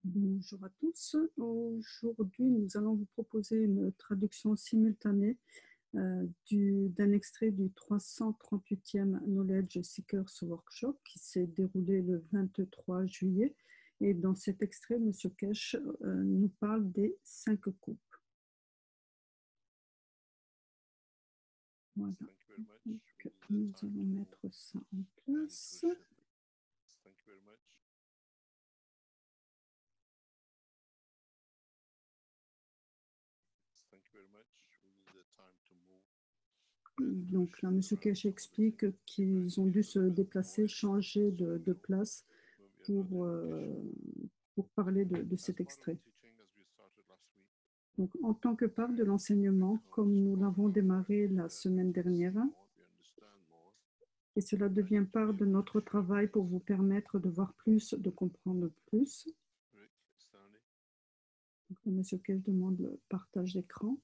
Bonjour à tous. Aujourd'hui, nous allons vous proposer une traduction simultanée d'un extrait du 338e Knowledge Seekers Workshop qui s'est déroulé le 23 juillet. Et dans cet extrait, M. Kesh nous parle des 5 coupes. Voilà. Donc, nous allons mettre ça en place. Donc là, M. Kesh explique qu'ils ont dû se déplacer, changer de place pour parler de cet extrait. Donc, en tant que part de l'enseignement, comme nous l'avons démarré la semaine dernière, et cela devient part de notre travail pour vous permettre de voir plus, de comprendre plus. Donc, M. Kesh demande le partage d'écran.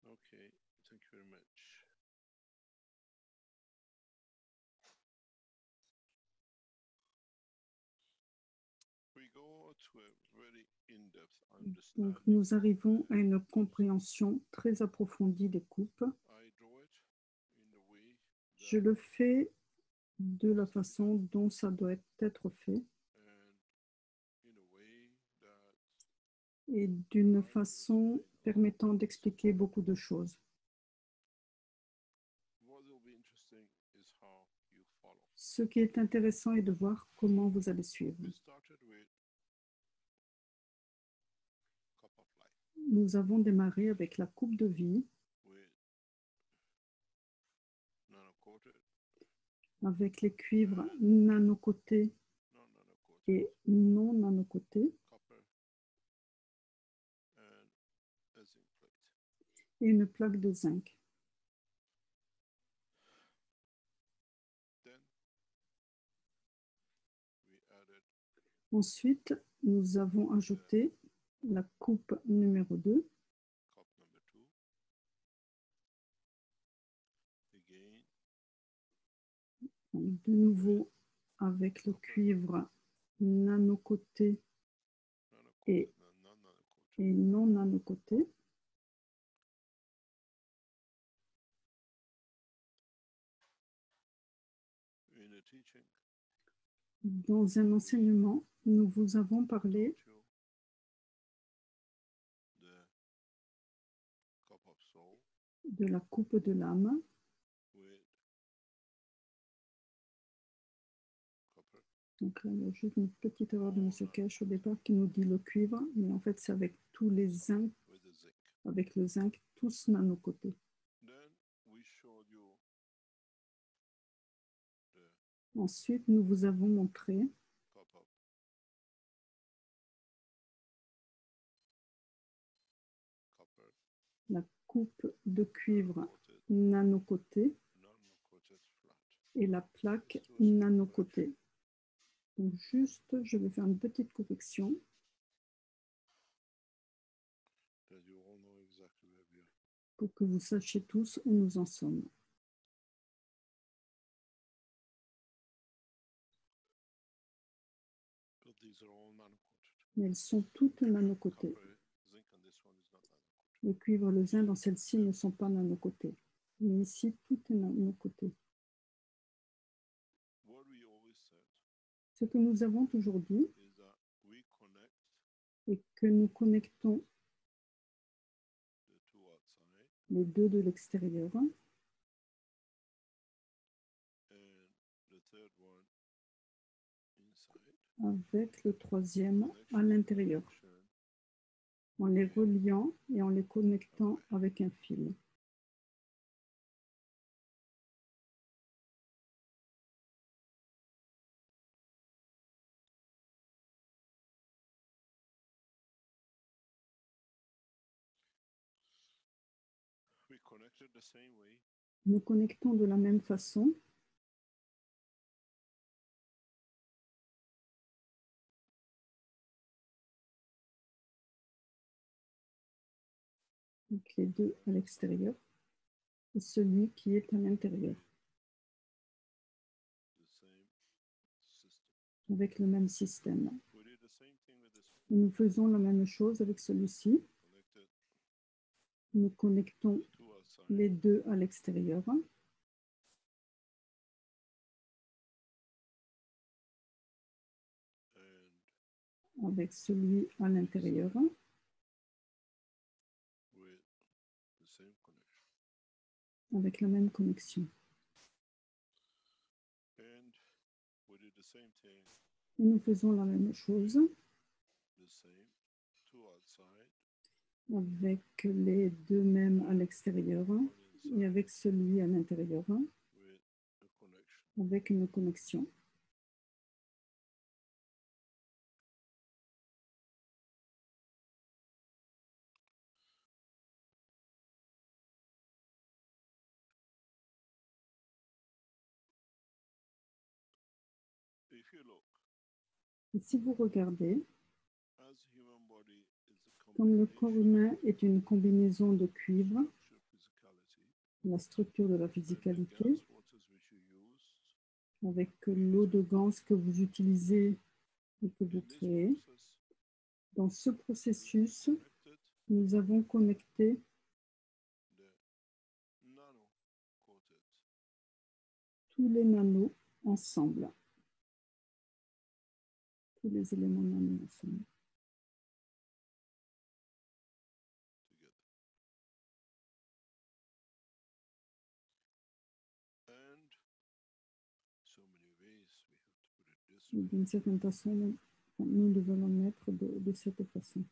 Okay, thank you very much. We go to a very in-depth Donc, understanding. nous arrivons à une compréhension très approfondie des coupes. I draw it in the way Je le fais de la façon dont ça doit être fait and in a way that et d'une façon permettant d'expliquer beaucoup de choses. what will be interesting is how you follow. Ce qui est intéressant est de voir comment vous allez suivre. We started with cup of life Nous avons démarré avec la coupe de vie, with nano-coated, avec les cuivres nano-cotés non-nano-coated, et non nano-cotés, copper and a zinc plate. et une plaque de zinc. Then we added Ensuite, nous avons ajouté la coupe numéro 2, cup number 2. Again, de nouveau avec le cuivre nano-coté nano-coated, non-nano-coated. et non nano-coté. In the teaching, Dans un enseignement, nous vous avons parlé taught you the cup of soul de la coupe de l'âme with copper, Donc là, il y a juste une petite erreur de M. Kesh au départ qui nous dit le cuivre, mais en fait, c'est avec tous les zinc, with the zinc. avec le zinc, tous nano-cotés. Then we showed you the Ensuite, nous vous avons montré cup of copper, la coupe de cuivre nano-coated, nano-cotée non-coated flat. et la plaque nano-cotée. Donc juste, je vais faire une petite correction. That you all know exactly where we are. Pour que vous sachiez tous où nous en sommes. But these are all nano-coated. Mais elles sont toutes nano-cotées. Copper, zinc, and this one is not nano-coated. Le cuivre et le zinc dans celle-ci ne sont pas nano-cotés. Mais ici, tout est nano-coté. What we always said Ce que nous avons toujours dit is that we connect est que nous connectons the two outside les deux de l'extérieur and the third one inside. avec le troisième à l'intérieur, en les reliant et en les connectant avec un fil. We connected the same way Nous connectons de la même façon avec les deux à l'extérieur et celui qui est à l'intérieur. the same avec le même système. We did the same thing with this Et nous faisons la même chose avec celui-ci. connected Nous connectons to outside. les deux à l'extérieur And avec celui à l'intérieur with the same connection. avec la même connexion. And we did the same thing, Et nous faisons la même chose the same to outside avec les deux mêmes à l'extérieur on et inside avec celui à l'intérieur with a connection. avec une connexion. If you look, Et si vous regardez, as human body is a comme le corps combination humain est une combinaison de cuivre, structure, physicality, la structure de la and the physicalité, gas waters which you use, avec l'eau de gaz que vous utilisez et que vous in this créez, process, dans ce processus, connected nous avons connecté the nano-coated tous les nanos ensemble, tous les éléments nano ensemble. together. And so many ways we have to put it this Et way. d'une certaine façon, nous devons le mettre de cette façon.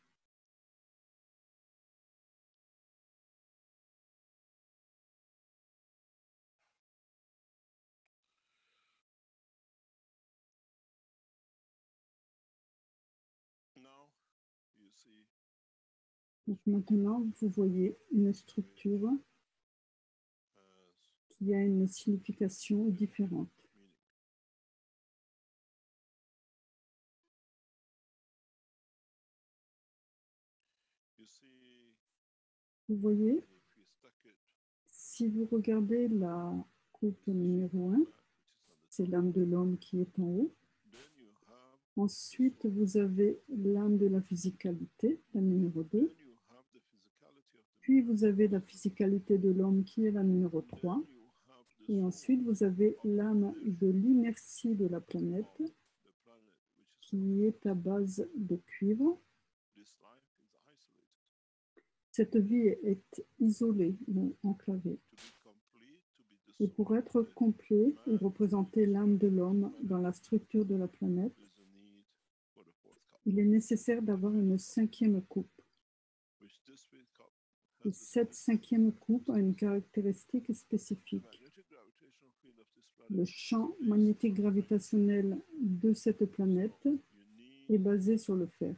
Now you see Donc maintenant, vous voyez une structure as qui a une signification différente. meaning. You see, Vous voyez, if you stack it, si vous regardez la coupe numéro 1, that which is on the c'est top, l'âme de l'homme qui est en haut. then you have Ensuite, vous avez l'âme de la physicalité, la numéro 2. then you have the physicality of the Puis man, vous avez la physicalité de l'homme qui est la numéro 3. then you have the Et soul ensuite, vous avez l'âme de l'inertie de la planète of the planet, which is qui est à base de cuivre. this life is isolated. Cette vie est isolée ou enclavée. To be complete, to be the Et soul pour of être the complet et man, représenter l'âme de l'homme dans la structure de la planète, there's a need for the fourth cup, il est nécessaire d'avoir une cinquième coupe. which this fifth cup Et has the cette cinquième coupe a une caractéristique The spécifique. magnetic gravitational field of this Le planet champ is magnétique gravitationnel de cette planète you est need basé sur le fer.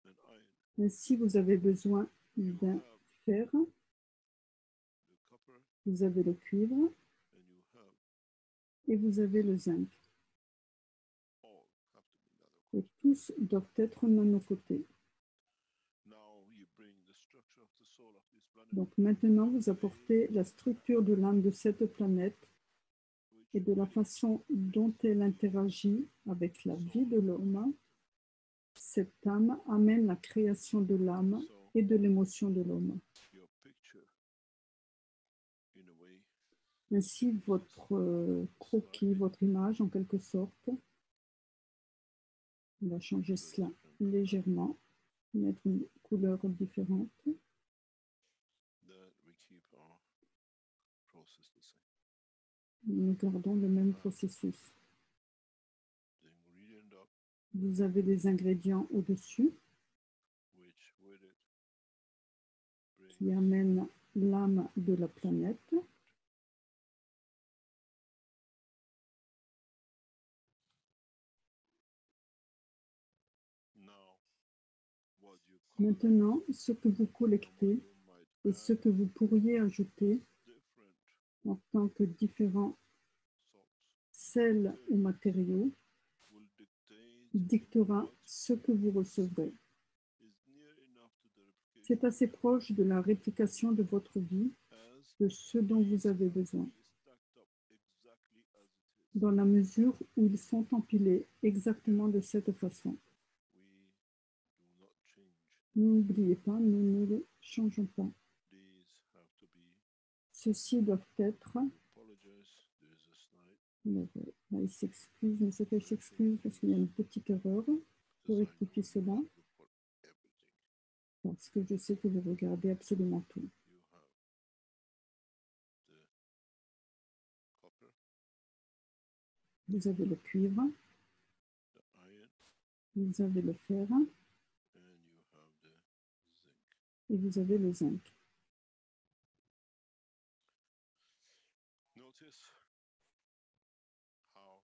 an iron. Ainsi, vous avez besoin You d'un have fer, the copper vous avez le cuivre and you have et vous avez le zinc. all have to be nano. Et tous doivent être nanocotés. Now you bring the structure of the soul of this planet, Donc maintenant, vous apportez la structure de l'âme de cette planète et which de la façon dont elle interagit avec la vie de l'homme. Cette âme amène la création de l'âme so et de l'émotion de l'homme. your picture, in a way, Ainsi, votre croquis, votre image, en quelque sorte, on va changer cela légèrement, mettre une couleur différente. that we keep our process the same. Nous gardons le même processus. The ingredient up, Vous avez des ingrédients au-dessus which with it brings qui amènent l'âme de la planète. now what you collect, Maintenant, ce que vous and what collectez you might et ce que vous pourriez ajouter different en tant que différents salts sels ou matériaux will dictate dictera what ce que vous recevrez. is near enough to the replication C'est assez proche de la réplication de votre vie, as de ce dont vous avez besoin. is stacked up exactly as it dans la mesure où ils sont empilés exactement de cette façon. We do not change. N'oubliez pas, nous ne les changeons pas. These have to be. Ceux-ci doivent être. Apologize. There's a slide. Là, il s'excuse, mais c'est qu'elle s'excuse parce qu'il y a une petite erreur. Je Design rectifie cela look for everything. parce que je sais que vous regardez absolument tout. You have the copper, Vous avez le cuivre, the iron, vous avez le fer and you have the zinc. et vous avez le zinc. Notice how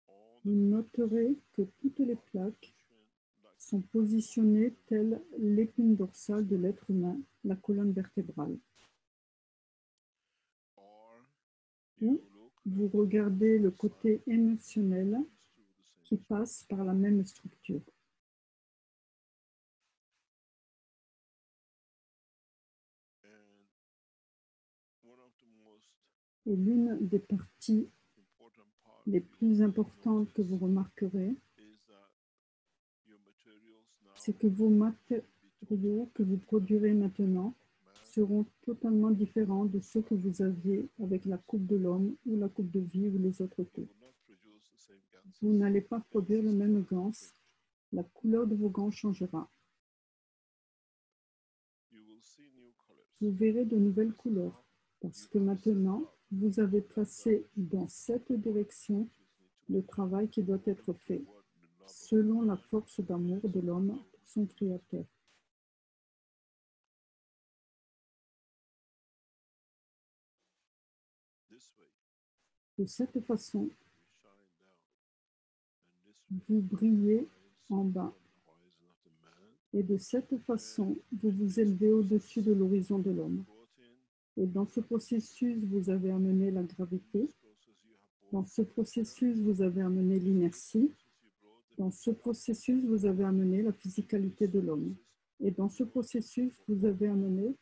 all the Vous noterez que toutes les plaques sont positionnées telles l'épine dorsale de l'être humain, la colonne vertébrale. or Ou you look vous regardez le côté émotionnel through the same qui passe par la même structure. and one of the most Et l'une des parties important parts les you plus will importantes que vous notice remarquerez, is that your materials now c'est que vos matériaux que vous produirez maintenant seront totalement différents de ceux que vous aviez avec la coupe de l'homme ou la coupe de vie ou les autres you coupes. will not produce the same ganses. Vous n'allez pas produire le même Ganses gants. change. La couleur de vos gants changera. You will see new colors. Vous verrez de nouvelles couleurs parce que maintenant, vous avez placé dans cette direction le travail qui doit être fait selon la force d'amour de l'homme pour son Créateur. This way De cette façon, you shine down, and this way vous brillez en bas. on the horizon of the man. Et de cette façon, vous vous élevez au-dessus de l'horizon de l'homme. Brought in Et dans ce processus, vous avez amené la gravité. this process, you have Dans brought ce processus, vous avez amené l'inertie. you brought the Dans ce processus, vous avez amené la physicalité de l'homme. Et dans ce processus, vous avez amené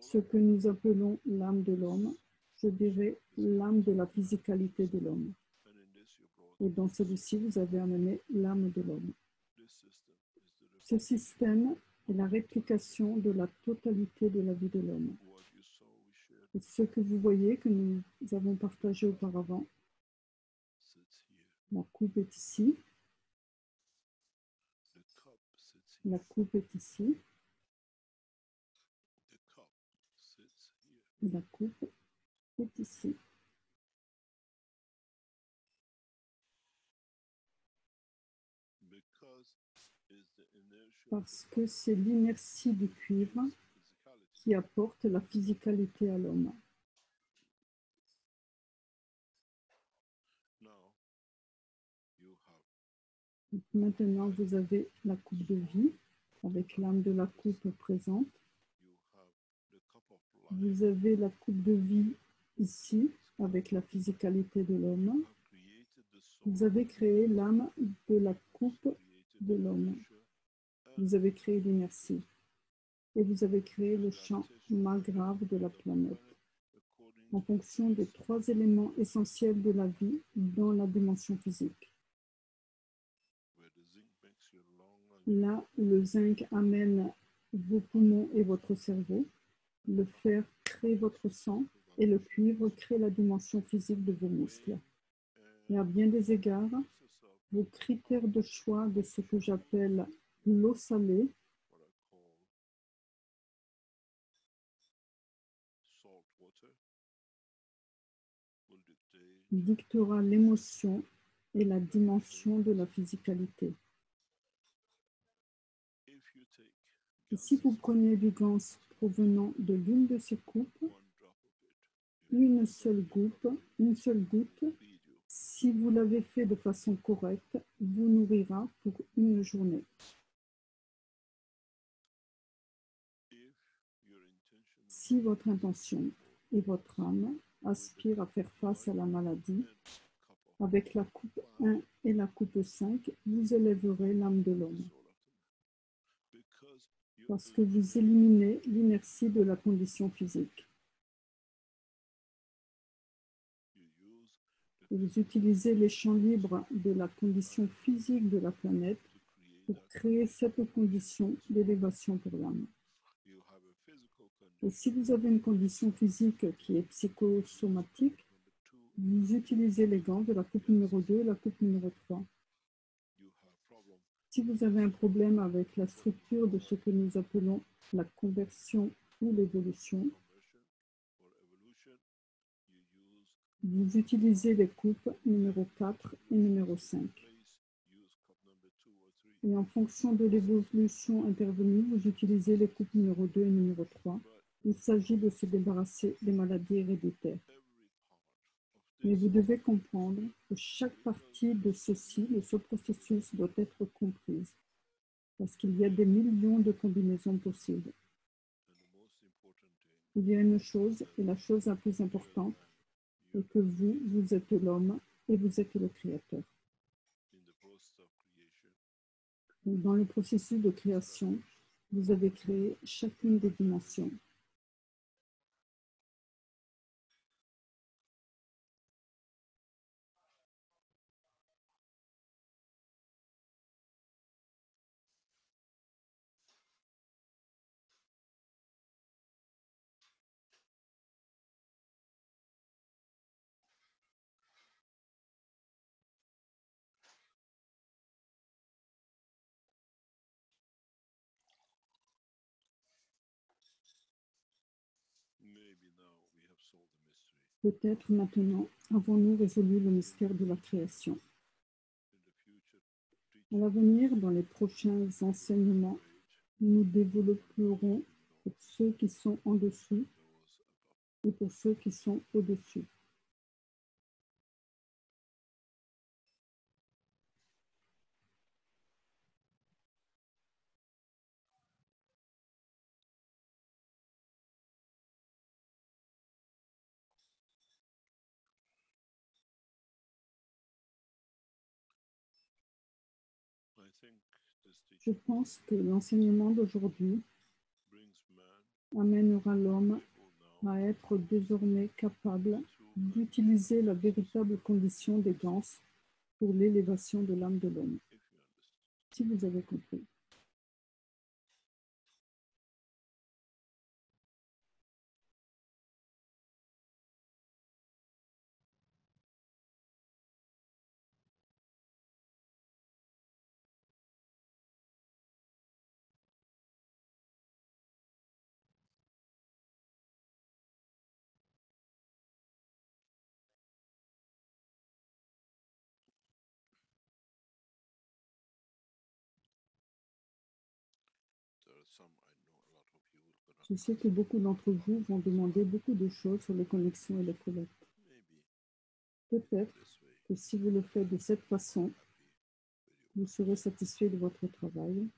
ce que nous appelons l'âme de l'homme, je dirais l'âme de la physicalité de l'homme. and in this you brought Et dans celui-ci, vous avez amené l'âme de l'homme. this system is the Ce système est la réplication de la totalité de la vie de l'homme. what you saw we shared Et ce que vous voyez que nous avons partagé auparavant, sits here. la coupe est ici, The cup sits la here. coupe est ici, The cup sits here. et la coupe est ici. Because is the inertia Parce que c'est l'inertie du cuivre physicality. qui apporte la physicalité à l'homme. Now you have Donc maintenant, vous avez la coupe de vie avec l'âme de la coupe présente. you have the cup of life. Vous avez la coupe de vie ici avec la physicalité de l'homme. You have created the soul. Vous avez créé l'âme de la coupe Created de the l'homme. inertia Vous avez créé l'inertie. Et vous avez créé le champ grave de la planète according en to fonction des trois éléments essentiels de la vie dans la dimension physique. where the zinc makes your lung and Là où le zinc amène vos poumons et votre cerveau, le fer crée votre sang et le cuivre crée la dimension physique de vos muscles. Et à bien des égards, basis of vos critères de choix de ce que j'appelle l'eau salée what I call salt water will dictate dictera l'émotion et la dimension de la physicalité. if you take Et si vous gases, prenez du gans provenant de l'une de ces coupes, one drop of it une seule goutte, feed you. si vous l'avez fait de façon correcte, vous nourrira pour une journée. If your intention Si votre intention et votre âme aspirent à faire face à la maladie, and cup of avec la coupe 1 et la coupe 5, vous élèverez l'âme de l'homme, soul of the man, because you parce que vous éliminez l'inertie de la condition physique. use the Et vous utilisez les champs libres de la condition physique de la planète to create pour that créer cette condition d'élévation pour l'âme. you have a physical Et si condition. vous avez une condition physique qui est psychosomatique, Number two, vous utilisez les gants de la coupe numéro 2 et la coupe numéro 3. you have problem Si vous avez un problème avec la structure de ce que nous appelons la conversion ou l'évolution, conversion or evolution, you use vous utilisez les coupes numéro 4 et numéro 5. place, use cup number 2 or 3. Et en fonction de l'évolution intervenue, vous utilisez les coupes numéro 2 et numéro 3. But Il s'agit de se débarrasser des maladies héréditaires. every part of Mais this vous devez comprendre que chaque partie de ceci, de ce processus, doit être comprise. Parce qu'il y a des millions de combinaisons possibles. and the most important thing, Il y a une chose, et la chose la plus importante, est que vous, vous êtes l'homme et vous êtes le créateur. in the process of creation, Dans le processus de création, vous avez créé chacune des dimensions. maybe now we have solved the mystery. Peut-être maintenant avons-nous résolu le mystère de la création. In the future, À l'avenir, dans les prochains enseignements, nous développerons pour ceux qui sont en dessous those above. et pour ceux qui sont au-dessus. I think this Je teaching pense que l'enseignement d'aujourd'hui brings man amènera l'homme able now à être désormais capable through d'utiliser la véritable condition des gans pour l'élévation de l'âme de l'homme. if you understand. Si vous avez compris. There are some I know a lot of you will gonna Je sais ask que beaucoup d'entre vous vont demander beaucoup de choses sur les connexions et les collectes. maybe Peut-être this way que si vous le faites de cette façon, happy with your vous serez satisfait de votre travail.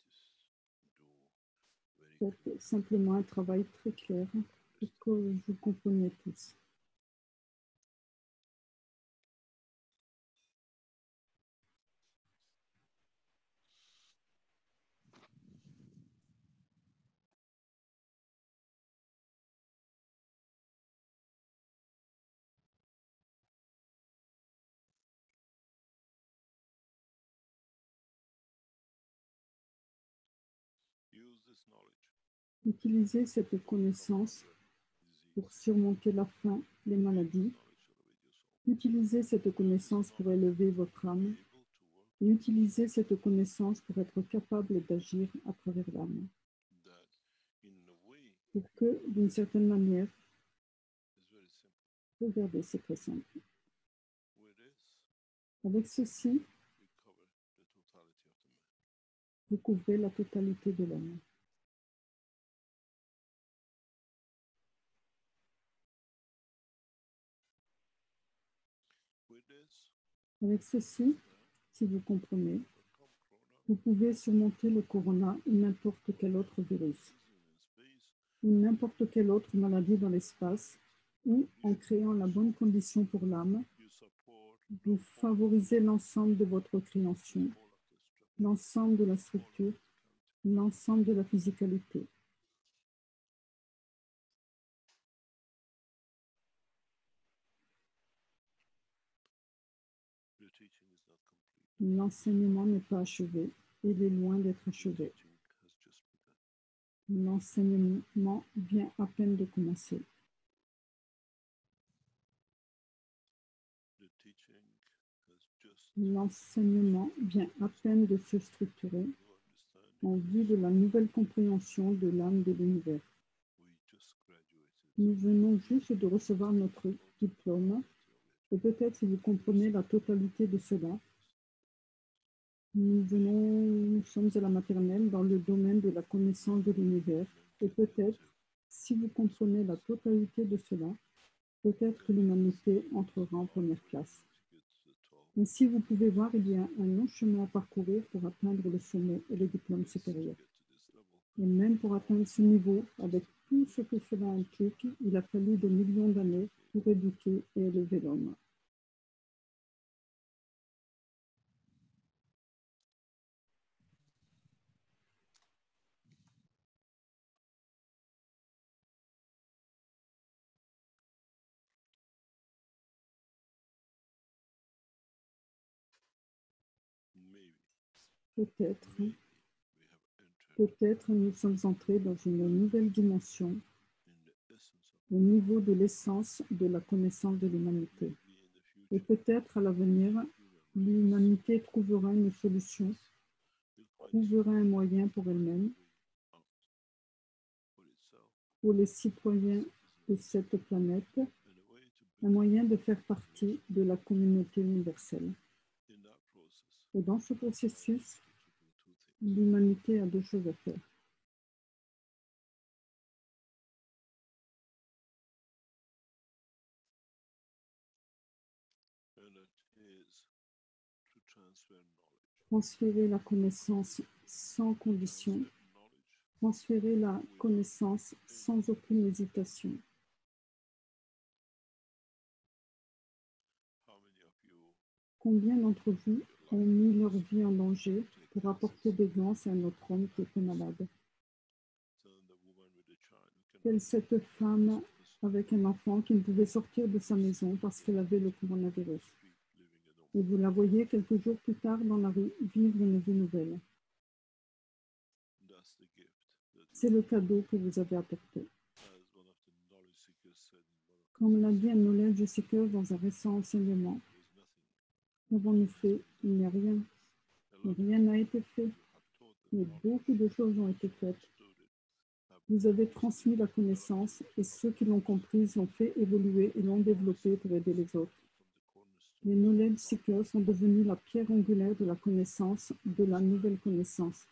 just do very Faites clear simplement un travail très clair pour que vous compreniez tous. use this knowledge Utilisez cette connaissance disease pour surmonter la faim, les maladies. knowledge to elevate your soul Utilisez cette connaissance pour élever votre âme. able to work Et utilisez cette connaissance pour être capable d'agir à travers l'âme. that in a way Pour que, d'une certaine manière, is very simple. regardez, c'est très simple. With this Avec ceci, we cover the totality of the man. vous couvrez la totalité de l'homme. With this Avec ceci, si vous comprenez, overcome corona vous pouvez surmonter le corona ou n'importe quel autre virus, in space ou n'importe quelle autre maladie dans l'espace, ou en créant la bonne condition pour l'âme, you support vous favorisez l'ensemble de votre création all of the structure l'ensemble de la structure, l'ensemble de la physicalité. The teaching is not complete. L'enseignement n'est pas achevé, il est loin d'être The achevé. teaching has just begun. L'enseignement vient à peine de commencer. The teaching has just L'enseignement vient à peine de se structurer new understanding. en vue de la nouvelle compréhension de l'âme de l'univers. We just graduated. Nous venons juste de recevoir notre diplôme et peut-être si vous comprenez la totalité de cela, nous sommes à la maternelle dans le domaine de la connaissance de l'univers et peut-être si vous comprenez la totalité de cela, peut-être que l'humanité entrera en première classe. Mais si vous pouvez voir, il y a un long chemin à parcourir pour atteindre le sommet et le diplôme supérieur. Et même pour atteindre ce niveau, avec tout ce que cela implique, il a fallu des millions d'années pour éduquer et élever l'homme. Peut-être, peut-être nous sommes entrés dans une nouvelle dimension, au niveau de l'essence de la connaissance de l'humanité. Et peut-être à l'avenir, l'humanité trouvera une solution, trouvera un moyen pour elle-même, pour les citoyens de cette planète, un moyen de faire partie de la communauté universelle. Et dans ce processus, l'humanité a deux choses à faire. Transférer la connaissance sans condition, transférer la connaissance sans aucune hésitation. Combien d'entre vous ont mis leur vie en danger pour apporter des gants à un autre homme qui était malade? Telle cette femme avec un enfant qui ne pouvait sortir de sa maison parce qu'elle avait le coronavirus. Et vous la voyez quelques jours plus tard dans la rue vivre une vie nouvelle. C'est le cadeau que vous avez apporté. Comme l'a dit un knowledge seeker dans un récent enseignement, qu'avons-nous fait? Il n'y a rien. Rien n'a été fait. Mais beaucoup de choses ont été faites. Vous avez transmis la connaissance et ceux qui l'ont comprise l'ont fait évoluer et l'ont développée pour aider les autres. Les knowledge seekers sont devenus la pierre angulaire de la connaissance, de la nouvelle connaissance.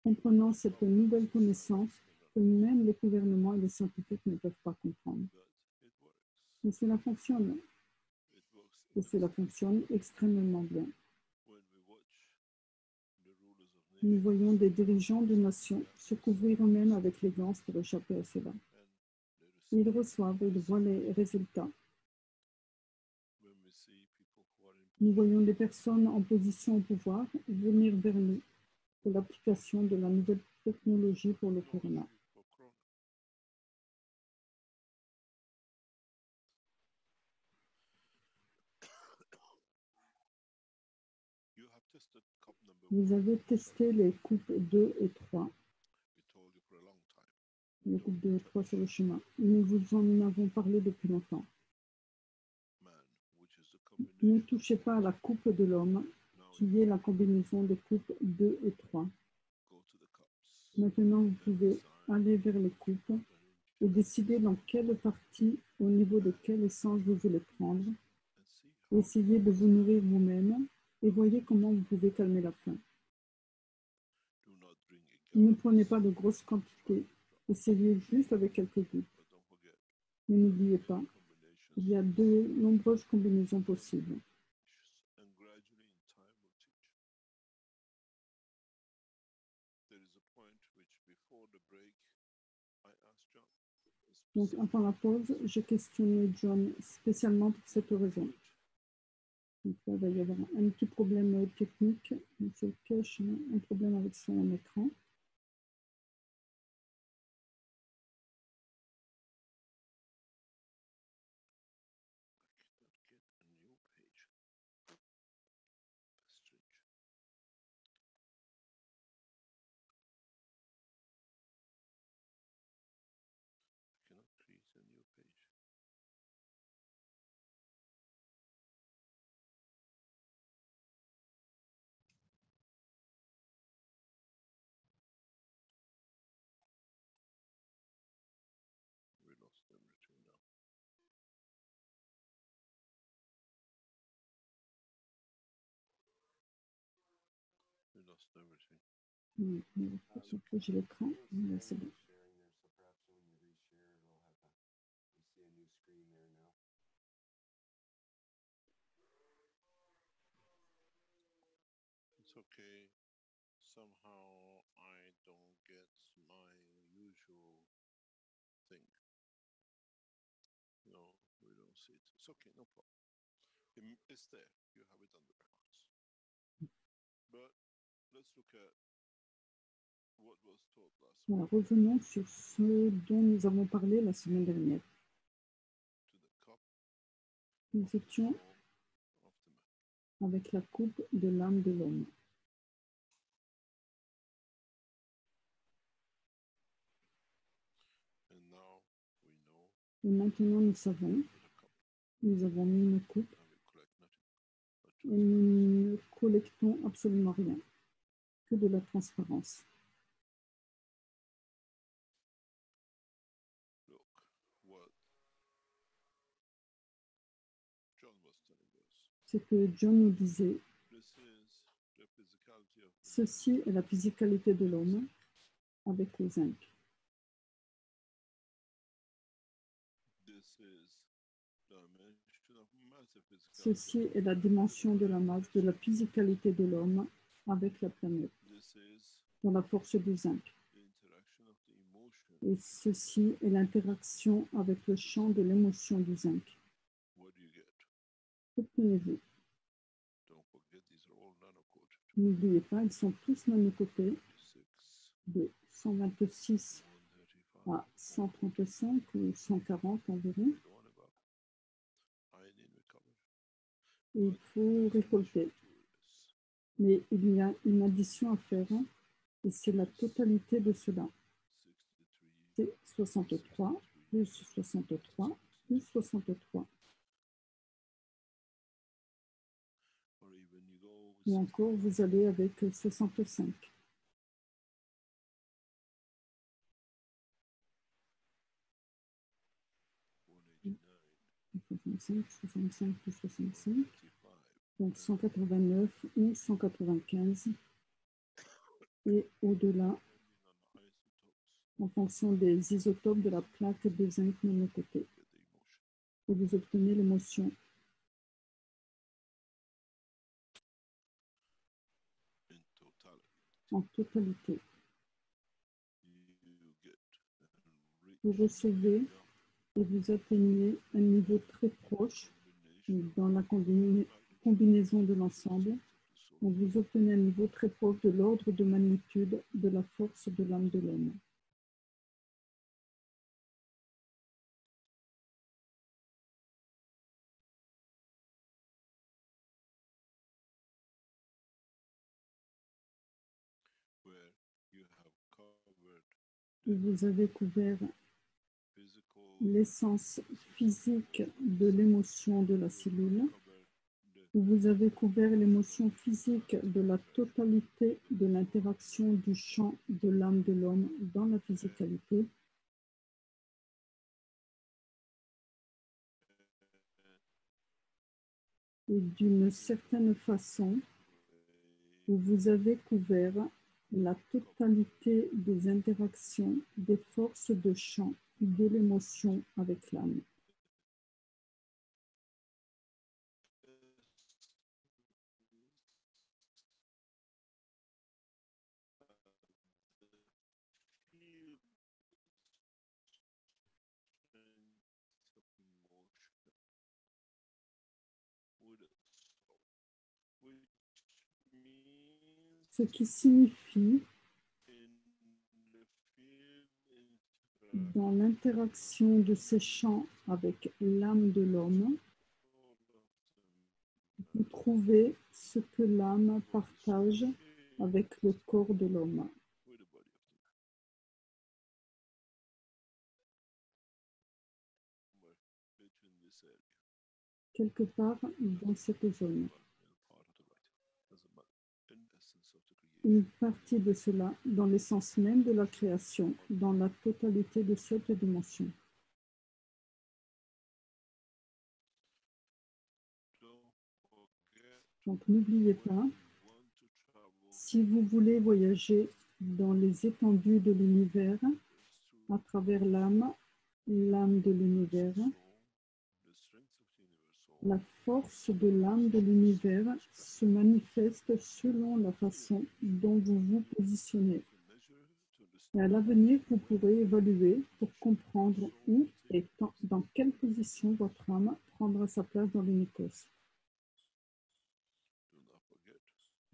Comprenant cette nouvelle connaissance que même les gouvernements et les scientifiques ne peuvent pas comprendre. Mais cela fonctionne. Et cela fonctionne extrêmement bien. Nous voyons des dirigeants de nations se couvrir eux-mêmes avec les gants pour échapper à cela. Ils reçoivent et ils voient les résultats. Nous voyons des personnes en position au pouvoir venir vers nous pour l'application de la nouvelle technologie pour le corona. Vous avez testé les coupes 2 et 3. Les coupes 2 et 3 sur le chemin. Nous vous en avons parlé depuis longtemps. Ne touchez pas à la coupe de l'homme, qui est la combinaison des coupes 2 et 3. Maintenant, vous pouvez aller vers les coupes et décider dans quelle partie, au niveau de quelle essence vous voulez prendre. Essayez de vous nourrir vous-même et voyez comment vous pouvez calmer la faim. Ne prenez pas de grosses quantités, essayez juste avec quelques gouttes. Mais n'oubliez pas, il y a de nombreuses combinaisons possibles. Donc, avant la pause, j'ai questionné John spécialement pour cette raison. Donc là, il va y avoir un petit problème technique. Monsieur Cache un problème avec son écran. Cannot create a new page. We lost everything now. We lost everything. J'ai l'écran. C'est bon. It's okay. Somehow I don't get my usual thing. No, we don't see it. It's okay, no problem. It's there. You have it on the records. But let's look at what was taught last Voilà, week. revenons sur ce dont nous avons parlé la semaine dernière. To the cup Nous étions of the man. avec la coupe de l'âme de l'homme. And now we know Et maintenant, nous savons, the cup. nous avons mis une coupe And we collect nothing. But et nous ne collectons absolument rien, que de la transparence. look what John was telling us. C'est que John nous disait, This is the physicality of the ceci est la physicalité de l'homme avec le zinc. This is dimension of massive physicality. Ceci est la dimension de la masse, de la physicalité de l'homme avec la planète, This is dans la force du zinc. the interaction of the emotion. Et ceci est l'interaction avec le champ de l'émotion du zinc. What do you get? Obtenez-vous. Don't forget these are all nanocoated. N'oubliez pas, ils sont tous nanocotés 26, de 126 135. à 135 ou 140 environ. We don't want about iodine recovered. Et il faut récolter. To this. Mais il y a une addition à faire et c'est la totalité de cela. 63, C'est 63 plus 63 plus 63. or even you go Ou encore, vous allez avec 65. 65, 65 plus 65. 185. Donc 189 ou 195. Et au-delà, Depending on the isotopes, en fonction des isotopes de la plaque de zinc monocotée. get the emotion. Et vous obtenez l'émotion In totality, en totalité. you get and Vous reach recevez et vous atteignez un niveau très proche combination dans la combinaison de l'ensemble. Donc vous obtenez un niveau très proche de l'ordre de magnitude de la force de l'âme de l'homme. where you have covered Et vous avez couvert physical, l'essence physique de l'émotion de la cellule. covered the Vous avez couvert l'émotion physique de la totalité de l'interaction du champ de l'âme de l'homme dans la physicalité. Et d'une certaine façon, vous avez couvert la totalité des interactions des forces de champ de l'émotion avec l'âme. with a soul. ce qui signifie dans l'interaction de ces champs avec l'âme de l'homme, vous trouvez ce que l'âme partage avec le corps de l'homme. Quelque part dans cette zone. Une partie de cela dans l'essence même de la création, dans la totalité de cette dimension. Donc n'oubliez pas, si vous voulez voyager dans les étendues de l'univers, à travers l'âme de l'univers, la force de l'âme de l'univers se manifeste selon la façon dont vous vous positionnez. Et à l'avenir, vous pourrez évaluer pour comprendre où et dans quelle position votre âme prendra sa place dans l'unicos.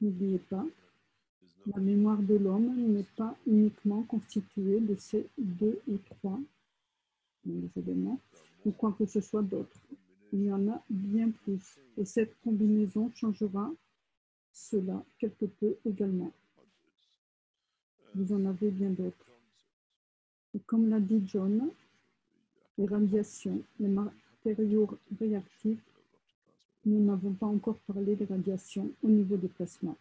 N'oubliez pas, la mémoire de l'homme n'est pas uniquement constituée de ces 2 ou 3 éléments, ou quoi que ce soit d'autre. Il y en a bien plus, et cette combinaison changera cela quelque peu également. Vous en avez bien d'autres. Et comme l'a dit John, les radiations, les matériaux réactifs, nous n'avons pas encore parlé des radiations au niveau des plasmas.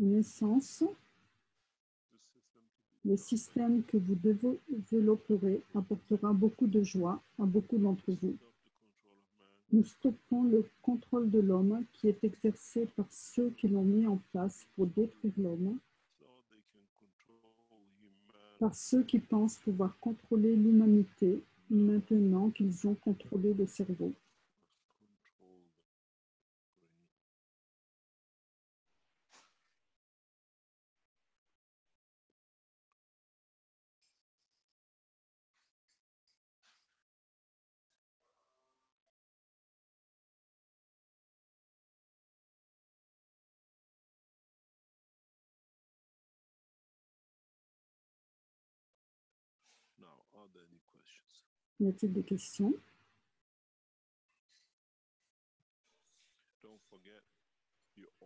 En essence, le système que vous développerez apportera beaucoup de joie à beaucoup d'entre vous. Nous stoppons le contrôle de l'homme qui est exercé par ceux qui l'ont mis en place pour détruire l'homme, par ceux qui pensent pouvoir contrôler l'humanité maintenant qu'ils ont contrôlé le cerveau. Y a-t-il des questions?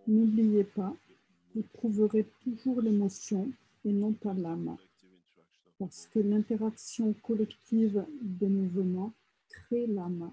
N'oubliez pas, vous trouverez toujours l'émotion et non pas l'âme, parce que l'interaction collective des mouvements crée l'âme.